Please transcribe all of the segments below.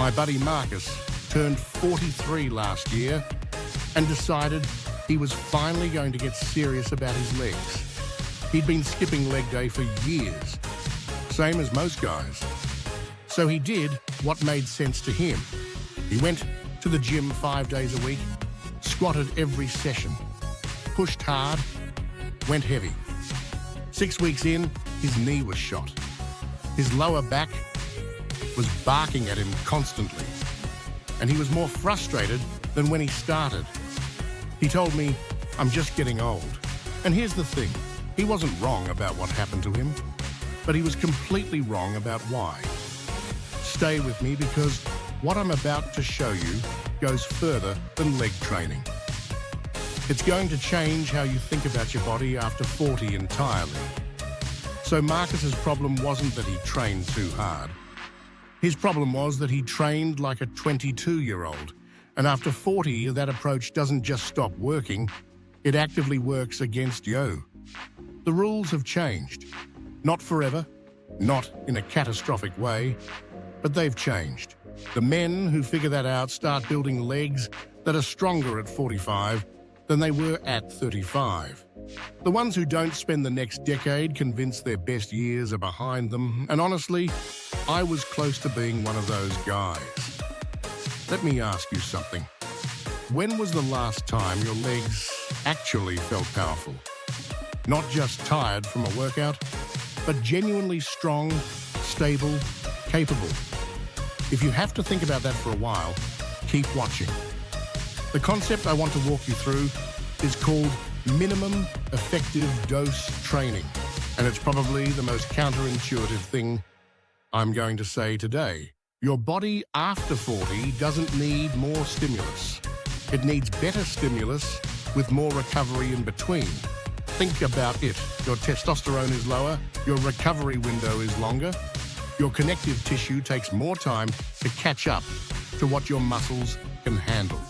My buddy Marcus turned 43 last year and decided he was finally going to get serious about his legs. He'd been skipping leg day for years, same as most guys. So he did what made sense to him. He went to the gym 5 days a week, squatted every session, pushed hard, went heavy. 6 weeks in, his knee was shot. His lower back was barking at him constantly, and he was more frustrated than when he started. He told me, "I'm just getting old." And here's the thing, he wasn't wrong about what happened to him, but he was completely wrong about why. Stay with me because what I'm about to show you goes further than leg training. It's going to change how you think about your body after 40 entirely. So Marcus's problem wasn't that he trained too hard. His problem was that he trained like a 22-year-old, and after 40, that approach doesn't just stop working, it actively works against you. The rules have changed. Not forever, not in a catastrophic way, but they've changed. The men who figure that out start building legs that are stronger at 45 than they were at 35. The ones who don't spend the next decade convinced their best years are behind them, and honestly, I was close to being one of those guys. Let me ask you something. When was the last time your legs actually felt powerful? Not just tired from a workout, but genuinely strong, stable, capable. If you have to think about that for a while, keep watching. The concept I want to walk you through is called minimum effective dose training, and it's probably the most counterintuitive thing I'm going to say today. Your body after 40 doesn't need more stimulus. It needs better stimulus with more recovery in between. Think about it. Your testosterone is lower, your recovery window is longer, your connective tissue takes more time to catch up to what your muscles can handle.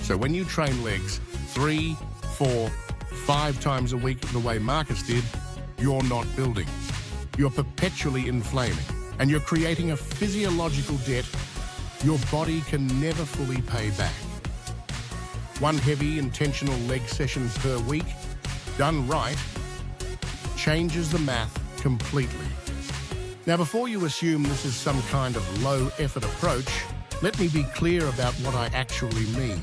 So when you train legs 3, 4, 5 times a week the way Marcus did, you're not building. You're perpetually inflaming, and you're creating a physiological debt your body can never fully pay back. One heavy, intentional leg session per week, done right, changes the math completely. Now, before you assume this is some kind of low-effort approach, let me be clear about what I actually mean.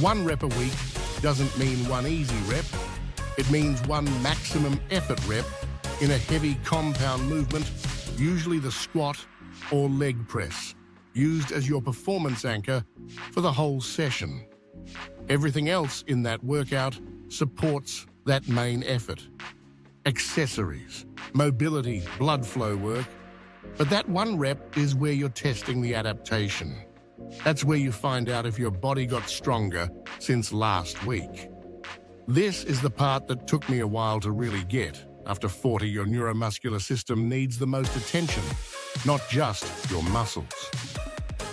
1 rep a week doesn't mean 1 easy rep. It means 1 maximum effort rep in a heavy compound movement, usually the squat or leg press, used as your performance anchor for the whole session. Everything else in that workout supports that main effort. Accessories, mobility, blood flow work, but that 1 rep is where you're testing the adaptation. That's where you find out if your body got stronger since last week. This is the part that took me a while to really get. After 40, your neuromuscular system needs the most attention, not just your muscles.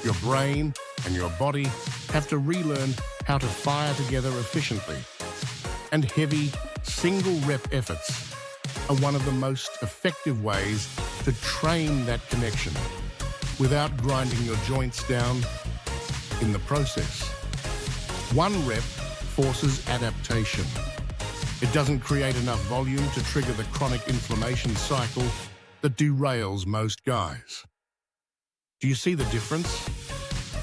Your brain and your body have to relearn how to fire together efficiently. And heavy, single-rep efforts are one of the most effective ways to train that connection without grinding your joints down in the process. 1 rep forces adaptation. It doesn't create enough volume to trigger the chronic inflammation cycle that derails most guys. Do you see the difference?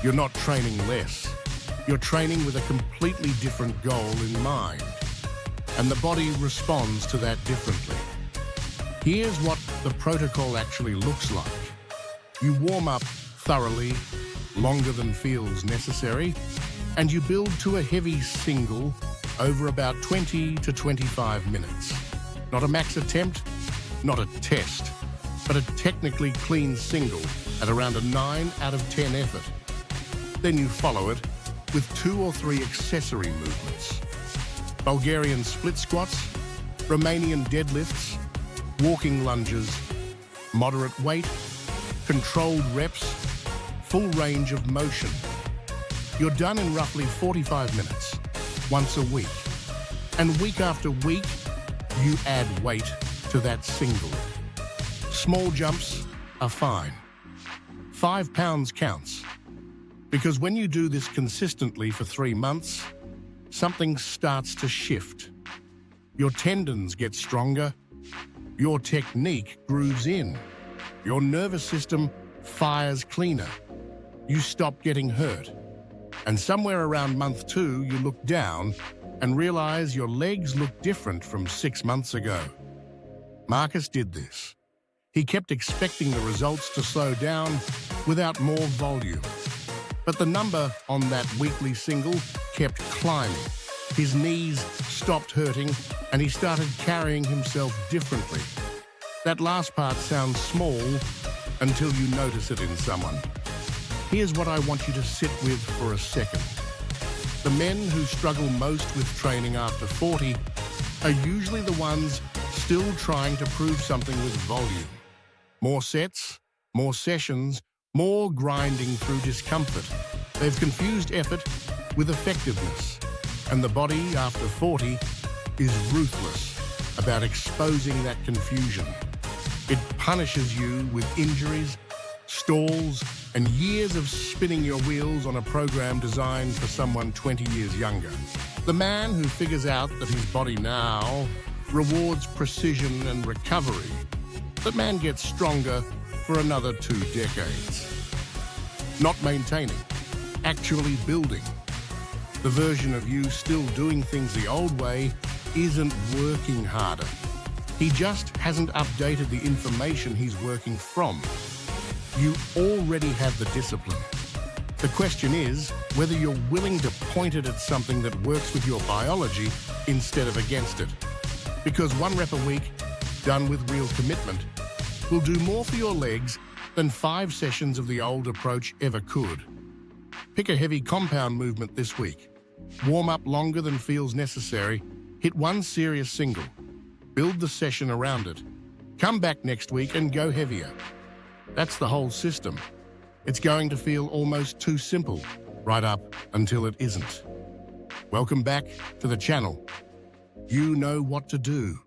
You're not training less. You're training with a completely different goal in mind, and the body responds to that differently. Here's what the protocol actually looks like. You warm up thoroughly, longer than feels necessary, and you build to a heavy single over about 20 to 25 minutes. Not a max attempt, not a test, but a technically clean single at around a 9 out of 10 effort. Then you follow it with 2 or 3 accessory movements. Bulgarian split squats, Romanian deadlifts, walking lunges, moderate weight, controlled reps, full range of motion. You're done in roughly 45 minutes, once a week. And week after week, you add weight to that single. Small jumps are fine. 5 pounds counts. Because when you do this consistently for 3 months, something starts to shift. Your tendons get stronger, your technique grooves in, your nervous system fires cleaner, you stop getting hurt. And somewhere around month 2, you look down and realize your legs look different from 6 months ago. Marcus did this. He kept expecting the results to slow down without more volume. But the number on that weekly single kept climbing. His knees stopped hurting and he started carrying himself differently. That last part sounds small until you notice it in someone. Here's what I want you to sit with for a second. The men who struggle most with training after 40 are usually the ones still trying to prove something with volume. More sets, more sessions, more grinding through discomfort. They've confused effort with effectiveness. And the body after 40 is ruthless about exposing that confusion. It punishes you with injuries, stalls, and years of spinning your wheels on a program designed for someone 20 years younger. The man who figures out that his body now rewards precision and recovery, that man gets stronger for another 2 decades. Not maintaining, actually building. The version of you still doing things the old way isn't working harder. He just hasn't updated the information he's working from. You already have the discipline. The question is whether you're willing to point it at something that works with your biology instead of against it. Because 1 rep a week, done with real commitment, will do more for your legs than 5 sessions of the old approach ever could. Pick a heavy compound movement this week. Warm up longer than feels necessary. Hit 1 serious single. Build the session around it. Come back next week and go heavier. That's the whole system. It's going to feel almost too simple, right up until it isn't. Welcome back to the channel. You know what to do.